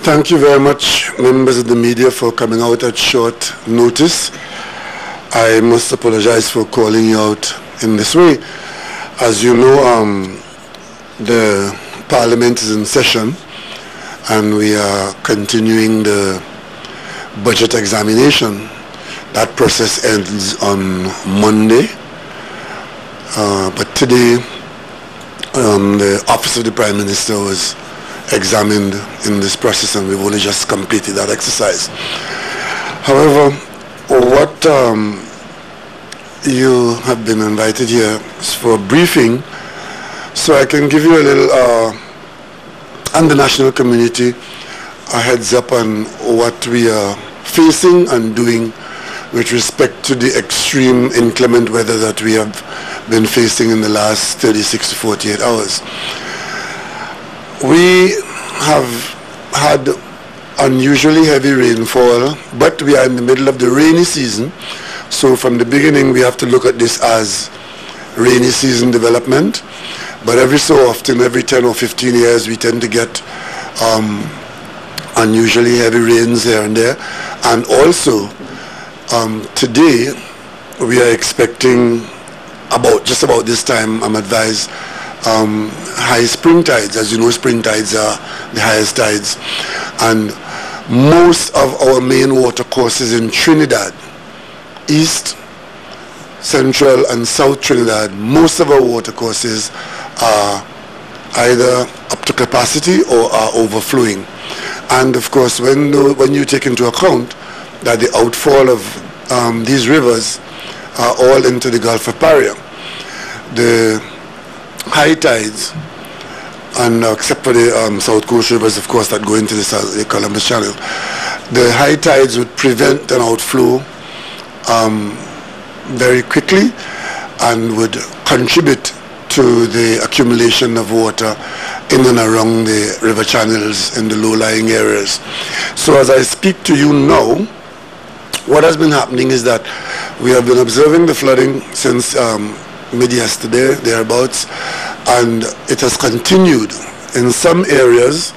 Thank you very much, members of the media, for coming out at short notice. I must apologize for calling you out in this way. As you know, the Parliament is in session and we are continuing the budget examination. That process ends on Monday. But today, the Office of the Prime Minister was examined in this process and we've only just completed that exercise. However, what you have been invited here is for a briefing so I can give you a little, and the national community, a heads up on what we are facing and doing with respect to the extreme inclement weather that we have been facing in the last 36 to 48 hours. We have had unusually heavy rainfall, but we are in the middle of the rainy season. So from the beginning, we have to look at this as rainy season development. But every so often, every 10 or 15 years, we tend to get unusually heavy rains here and there. And also, today, we are expecting just about this time, I'm advised, high spring tides. As you know, spring tides are the highest tides. And most of our main water courses in Trinidad, East, Central and South Trinidad, most of our water courses are either up to capacity or are overflowing. And of course, when you take into account that the outfall of these rivers are all into the Gulf of Paria, the high tides, and except for the South Coast rivers, of course, that go into the Columbus Channel, the high tides would prevent an outflow very quickly and would contribute to the accumulation of water in and around the river channels in the low-lying areas. So as I speak to you now, what has been happening is that we have been observing the flooding since mid-yesterday, thereabouts, and it has continued. In some areas,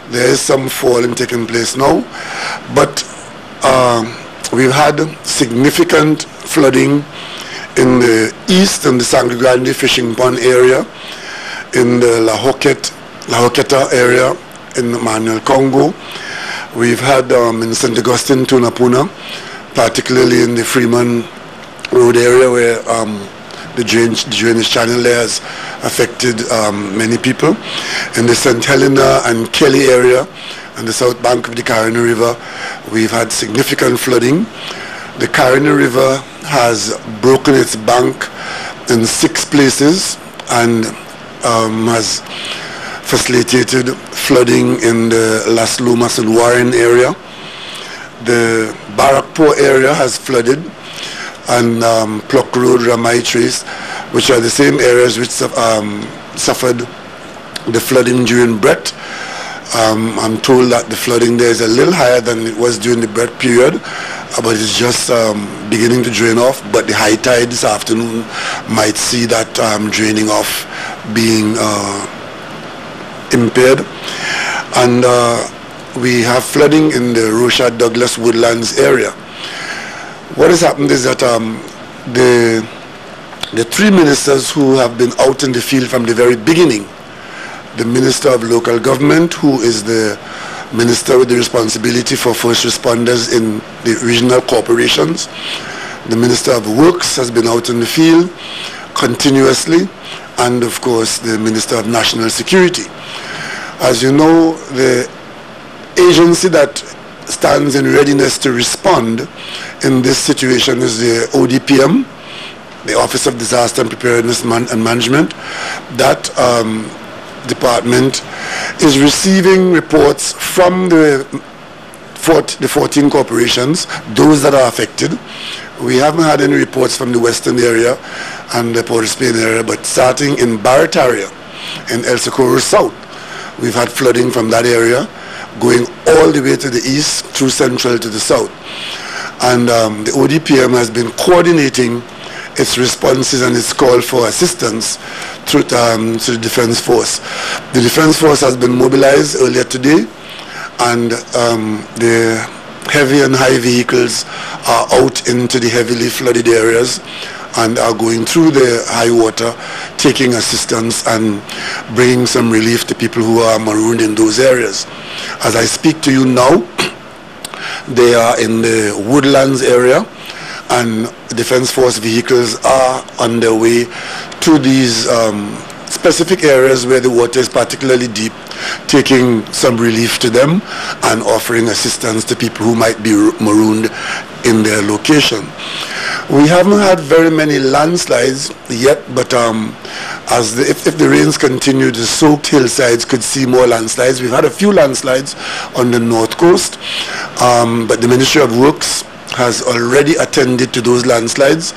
there is some falling taking place now, but we've had significant flooding in the east and the Sangre Grande fishing pond area, in the La Hoqueta area in Manuel Congo. We've had in St. Augustine, Tunapuna, particularly in the Freeman Road area where the drainage channel there has affected many people. In the St. Helena and Kelly area and the south bank of the Carina River, we've had significant flooding. The Carina River has broken its bank in 6 places and has facilitated flooding in the Las Lomas and Warren area. The Barakpur area has flooded, and Pluck Road, Ramai Trace, which are the same areas which suffered the flooding during Brett. I'm told that the flooding there is a little higher than it was during the Brett period, but it's just beginning to drain off. But the high tide this afternoon might see that draining off being impaired. And we have flooding in the Rochard Douglas Woodlands area. What has happened is that the 3 ministers who have been out in the field from the very beginning, the Minister of Local Government, who is the minister with the responsibility for first responders in the regional corporations, the Minister of Works has been out in the field continuously, and of course the Minister of National Security. As you know, the agency that stands in readiness to respond in this situation is the ODPM, the Office of Disaster and Preparedness and Management. That department is receiving reports from the 14 corporations, those that are affected. We haven't had any reports from the western area and the Port of Spain area, but starting in Barataria, in El Socorro South, we've had flooding from that area, going all the way to the east, through central to the south. And the ODPM has been coordinating its responses and its call for assistance through to the Defense Force. The Defense Force has been mobilized earlier today, and the heavy and high vehicles are out into the heavily flooded areas and are going through the high water, taking assistance and bringing some relief to people who are marooned in those areas. As I speak to you now, they are in the Woodlands area, and Defence Force vehicles are on their way to these specific areas where the water is particularly deep, taking some relief to them and offering assistance to people who might be marooned in their location. We haven't had very many landslides yet, but if the rains continue, the soaked hillsides could see more landslides. We've had a few landslides on the north coast, but the Ministry of Works has already attended to those landslides,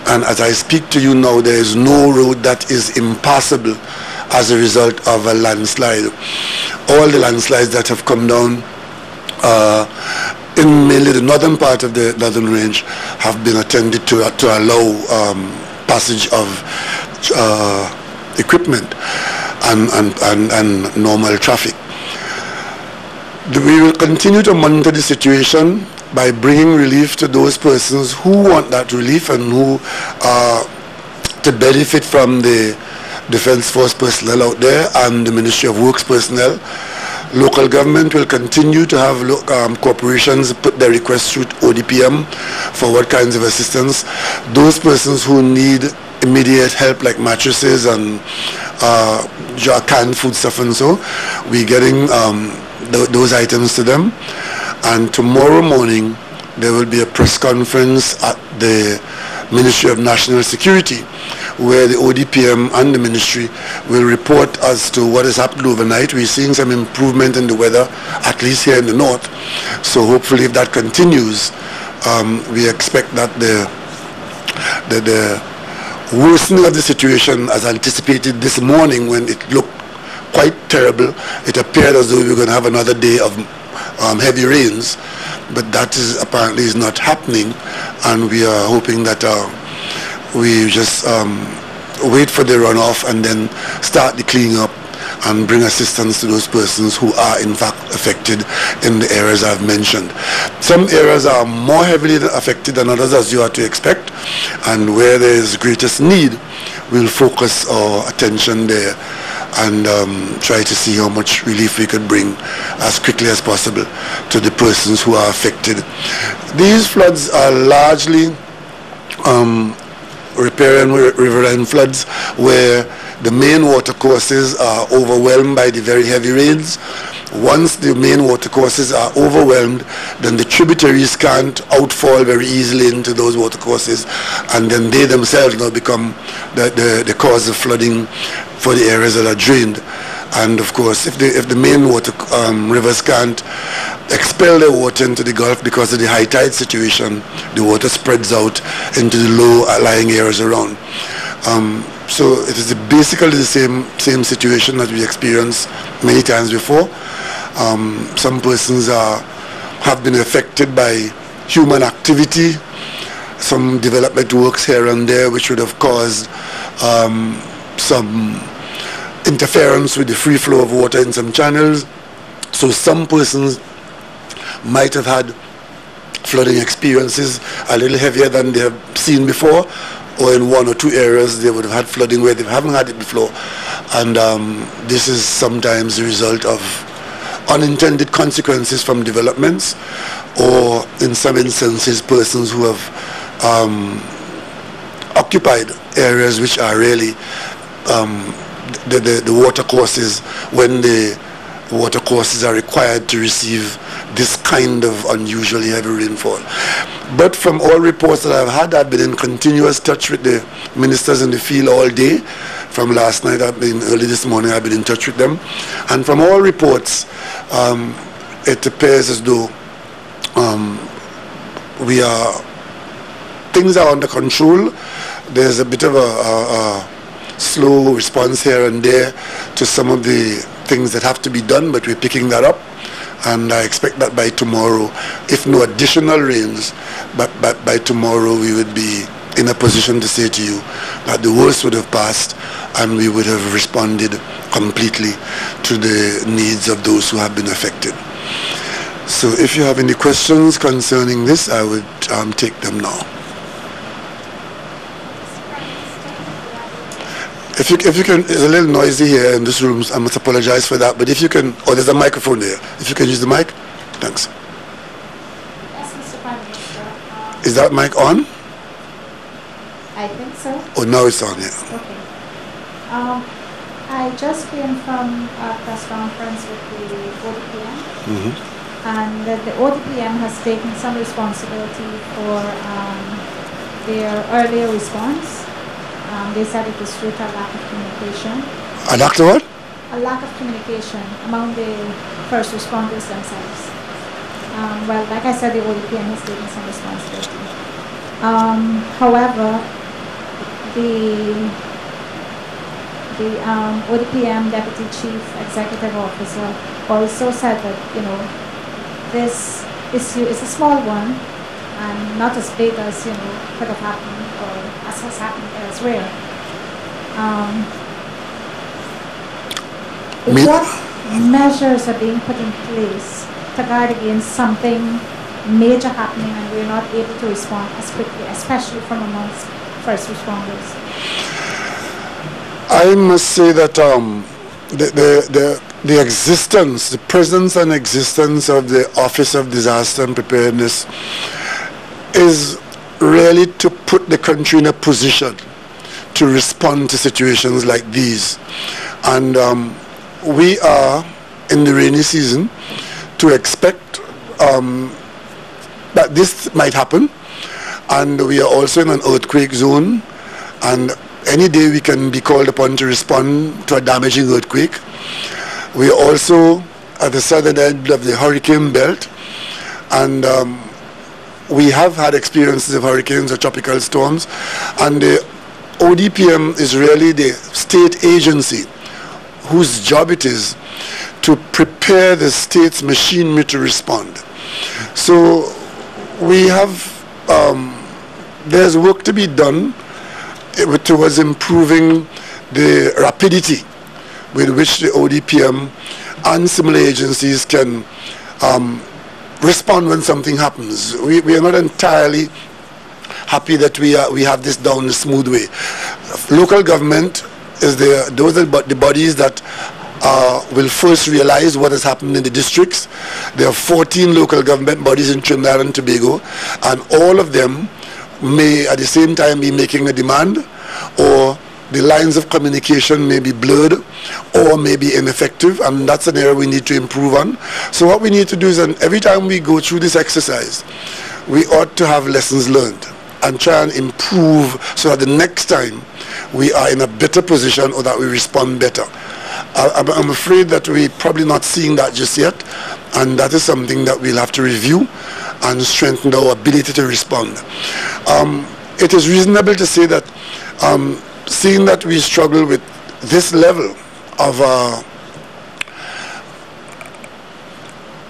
and as I speak to you now, there is no road that is impassable as a result of a landslide. All the landslides that have come down in mainly the northern part of the northern range have been attended to allow passage of equipment and normal traffic. We will continue to monitor the situation by bringing relief to those persons who want that relief and who are to benefit from the Defence Force personnel out there and the Ministry of Works personnel. Local government will continue to have corporations put their requests through ODPM for what kinds of assistance. Those persons who need immediate help, like mattresses and canned food stuff and so, we're getting those items to them. And tomorrow morning there will be a press conference at the Ministry of National Security, where the ODPM and the ministry will report as to what has happened overnight. We're seeing some improvement in the weather, at least here in the north. So hopefully if that continues, we expect that the worsening of the situation as anticipated this morning, when it looked quite terrible, it appeared as though we were going to have another day of heavy rains, but that is apparently is not happening, and we are hoping that we just wait for the runoff and then start the cleaning up and bring assistance to those persons who are in fact affected in the areas I've mentioned. Some areas are more heavily affected than others, as you are to expect, and where there is greatest need, we'll focus our attention there and try to see how much relief we could bring as quickly as possible to the persons who are affected. These floods are largely riparian riverine floods, where the main watercourses are overwhelmed by the very heavy rains. Once the main watercourses are overwhelmed, then the tributaries can't outfall very easily into those watercourses, and then they themselves now become the cause of flooding for the areas that are drained. And of course, if the main water rivers can't expel their water into the Gulf because of the high tide situation, the water spreads out into the low-lying areas around. So it is basically the same situation that we experienced many times before. Some persons have been affected by human activity, some development works here and there, which would have caused some interference with the free flow of water in some channels. So some persons might have had flooding experiences a little heavier than they have seen before, or in one or two areas they would have had flooding where they haven't had it before. And this is sometimes the result of unintended consequences from developments, or in some instances persons who have occupied areas which are really the water courses, when the water courses are required to receive this kind of unusually heavy rainfall. But from all reports that I've had, I've been in continuous touch with the ministers in the field all day. From last night, early this morning, I've been in touch with them. And from all reports, it appears as though things are under control. There's a bit of a slow response here and there to some of the things that have to be done, but we're picking that up, and I expect that by tomorrow, if no additional rains, but by tomorrow we would be in a position to say to you that the worst would have passed and we would have responded completely to the needs of those who have been affected. So if you have any questions concerning this, I would take them now. If you can, it's a little noisy here in this room, I must apologize for that, but if you can, oh, there's a microphone there. If you can use the mic, thanks. Yes, Mr. Prime Minister. Is that mic on? I think so. Oh, now it's on, yeah. Okay. I just came from a press conference with the ODPM, and the ODPM has taken some responsibility for their earlier response. They said it was due to a lack of communication. A lack of what? A lack of communication among the first responders themselves. Well, like I said, the ODPM has taken some responsibility. However, the ODPM Deputy Chief Executive Officer also said that, you know, this issue is a small one and not as big as, you know, could have happened or as has happened elsewhere. What measures are being put in place to guard against something major happening and we're not able to respond as quickly, especially from amongst first responders? I must say that the existence, the presence and existence of the Office of Disaster and Preparedness is really to put the country in a position to respond to situations like these. And we are in the rainy season to expect that this might happen, and we are also in an earthquake zone, and any day we can be called upon to respond to a damaging earthquake. We are also at the southern end of the hurricane belt, and we have had experiences of hurricanes or tropical storms, and the ODPM is really the state agency whose job it is to prepare the state's machinery to respond. So we have, there's work to be done towards improving the rapidity with which the ODPM and similar agencies can respond when something happens. We are not entirely happy that we have this down a smooth way. Local government is those are the bodies that will first realize what has happened in the districts. There are 14 local government bodies in Trinidad and Tobago, and all of them may at the same time be making a demand, or the lines of communication may be blurred or may be ineffective, and that's an area we need to improve on. So what we need to do is, every time we go through this exercise, we ought to have lessons learned and try and improve so that the next time we are in a better position or that we respond better. I'm afraid that we're probably not seeing that just yet, and that is something that we'll have to review and strengthen our ability to respond. It is reasonable to say that seeing that we struggle with this level of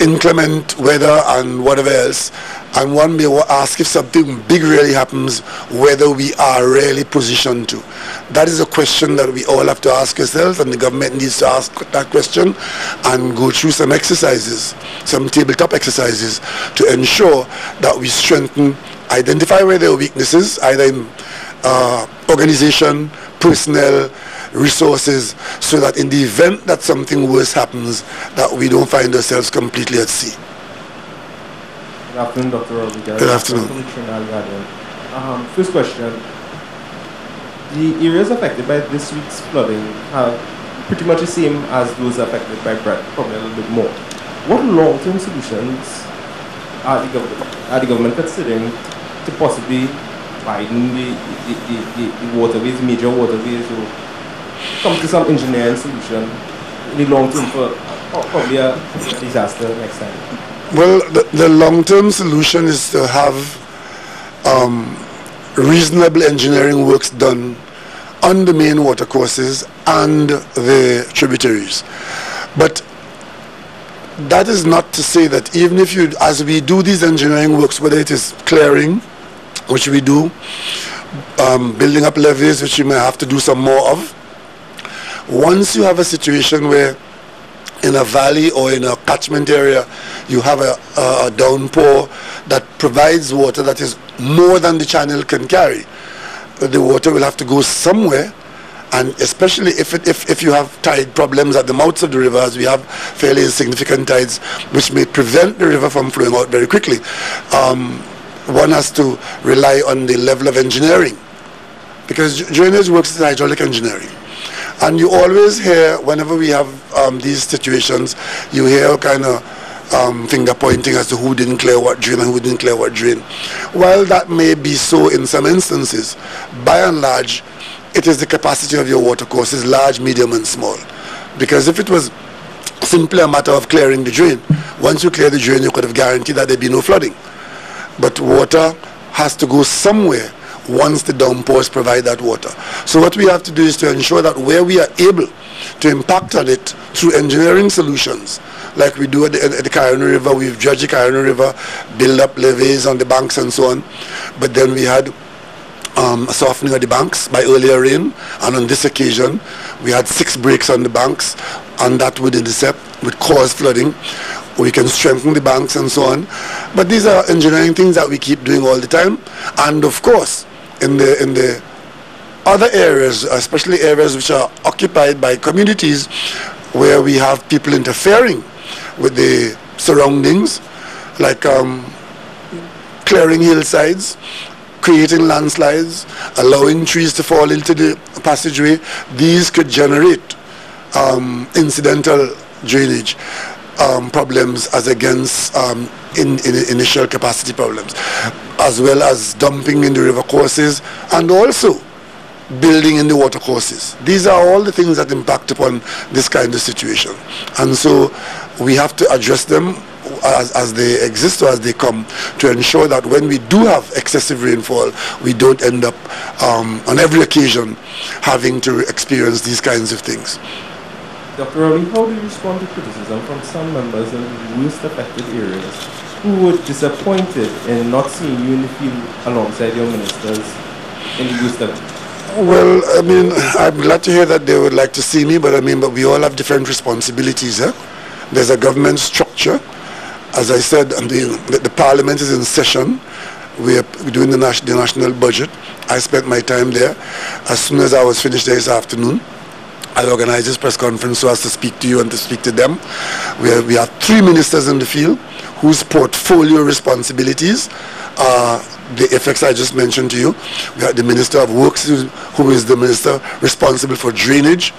inclement weather and whatever else, and one may ask if something big really happens, whether we are really positioned to. That is a question that we all have to ask ourselves, and the government needs to ask that question and go through some exercises, some tabletop exercises, to ensure that we strengthen, identify where there are weaknesses, either in organization, personnel, resources, so that in the event that something worse happens, that we don't find ourselves completely at sea. Good afternoon, Dr. Rowley. Good afternoon. First question. The areas affected by this week's flooding are pretty much the same as those affected by Brett, probably a little bit more. What long-term solutions are the government considering to possibly widen the waterways, major waterways, or come to some engineering solution in the long term for probably a disaster next time? Well, the long-term solution is to have reasonable engineering works done on the main watercourses and the tributaries. But that is not to say that even if you, as we do these engineering works, whether it is clearing, which we do, building up levees, which you may have to do some more of, once you have a situation where in a valley or in a catchment area, you have a downpour that provides water that is more than the channel can carry. The water will have to go somewhere, and especially if you have tide problems at the mouths of the rivers, we have fairly significant tides which may prevent the river from flowing out very quickly. One has to rely on the level of engineering, because drainage works as hydraulic engineering. And you always hear, whenever we have these situations, you hear kind of finger pointing as to who didn't clear what drain and who didn't clear what drain. While that may be so in some instances, by and large, it is the capacity of your water courses, large, medium, and small. Because if it was simply a matter of clearing the drain, once you clear the drain, you could have guaranteed that there'd be no flooding. But water has to go somewhere once the downpours provide that water. So what we have to do is to ensure that where we are able to impact on it through engineering solutions, like we do at the Caroni River, we've dredged the Caroni River, build up levees on the banks and so on. But then we had a softening of the banks by earlier rain, and on this occasion we had 6 breaks on the banks, and that would intercept, would cause flooding. We can strengthen the banks and so on. But these are engineering things that we keep doing all the time. And of course, in the other areas, especially areas which are occupied by communities where we have people interfering with the surroundings, like clearing hillsides, creating landslides, allowing trees to fall into the passageway, these could generate incidental drainage problems as against initial capacity problems, as well as dumping in the river courses and also building in the water courses. These are all the things that impact upon this kind of situation. And so we have to address them as they exist or as they come, to ensure that when we do have excessive rainfall, we don't end up on every occasion having to experience these kinds of things. Dr. Rowley, how do you respond to criticism from some members in the worst affected areas who were disappointed in not seeing you in the field alongside your ministers in the worst of it? Well, I mean, I'm glad to hear that they would like to see me, but I mean, but we all have different responsibilities. There's a government structure. As I said, the parliament is in session. We're doing the national budget. I spent my time there. As soon as I was finished there this afternoon, I organized this press conference so as to speak to you and to speak to them. We have 3 ministers in the field whose portfolio responsibilities are the effects I just mentioned to you. We have the Minister of Works, who is the minister responsible for drainage.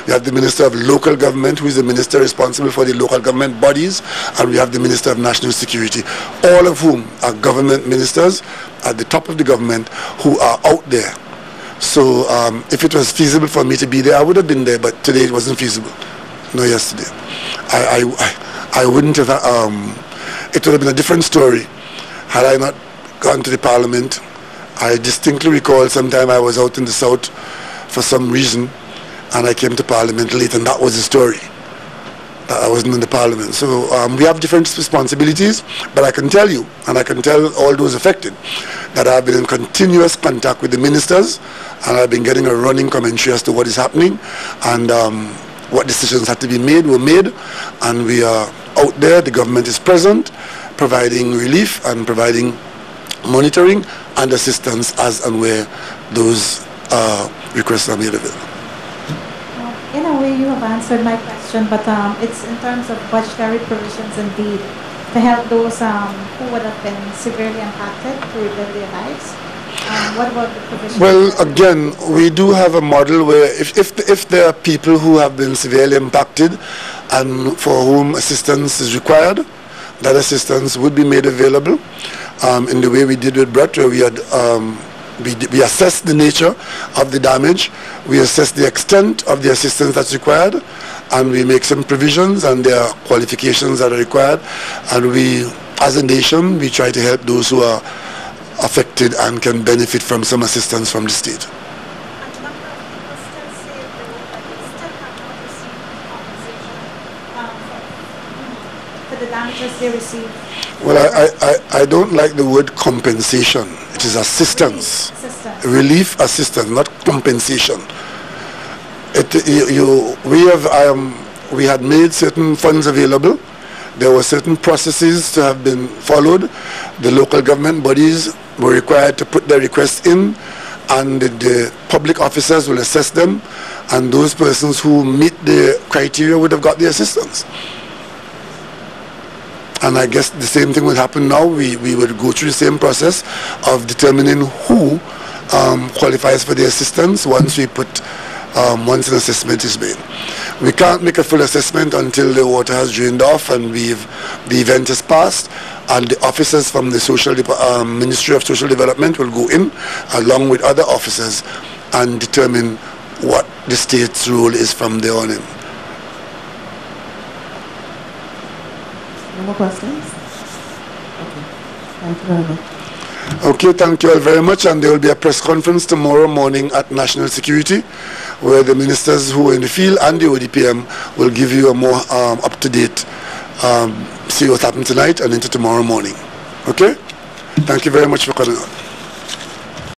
We have the Minister of Local Government, who is the minister responsible for the local government bodies. And we have the Minister of National Security, all of whom are government ministers at the top of the government who are out there. So if it was feasible for me to be there, I would have been there, but today it wasn't feasible. No, yesterday. I wouldn't have, it would have been a different story had I not gone to the parliament. I distinctly recall sometime I was out in the south for some reason, and I came to parliament late, and that was the story. That I wasn't in the parliament. So we have different responsibilities, but I can tell you, and I can tell all those affected, that I've been in continuous contact with the ministers, and I've been getting a running commentary as to what is happening, and what decisions had to be made were made, and we are out there. The government is present, providing relief and providing monitoring and assistance as and where those requests are made available. In a way, you have answered my question, but it's in terms of budgetary provisions indeed to help those who would have been severely impacted to rebuild their lives. What about the provisions? Well, again, we do have a model where if there are people who have been severely impacted and for whom assistance is required, that assistance would be made available in the way we did with Brett, where we had we assessed the nature of the damage, we assessed the extent of the assistance that's required, and we make some provisions, and there are qualifications that are required, and we, as a nation, we try to help those who are affected and can benefit from some assistance from the state. The damages they receive? Well, I don't like the word compensation. It is assistance. Relief assistance, not compensation. We have we had made certain funds available. There were certain processes to have been followed. The local government bodies were required to put their requests in, and the public officers will assess them, and those persons who meet the criteria would have got the assistance. And I guess the same thing will happen now. We would go through the same process of determining who qualifies for the assistance once an assessment is made. We can't make a full assessment until the water has drained off and the event has passed, and the officers from the Ministry of Social Development will go in along with other officers and determine what the state's role is from there on in. No more questions? Okay. Thank you very much. Okay, thank you all very much, and there will be a press conference tomorrow morning at National Security, where the ministers who are in the field and the ODPM will give you a more up-to-date see what happened tonight and into tomorrow morning. Okay? Thank you very much for coming on.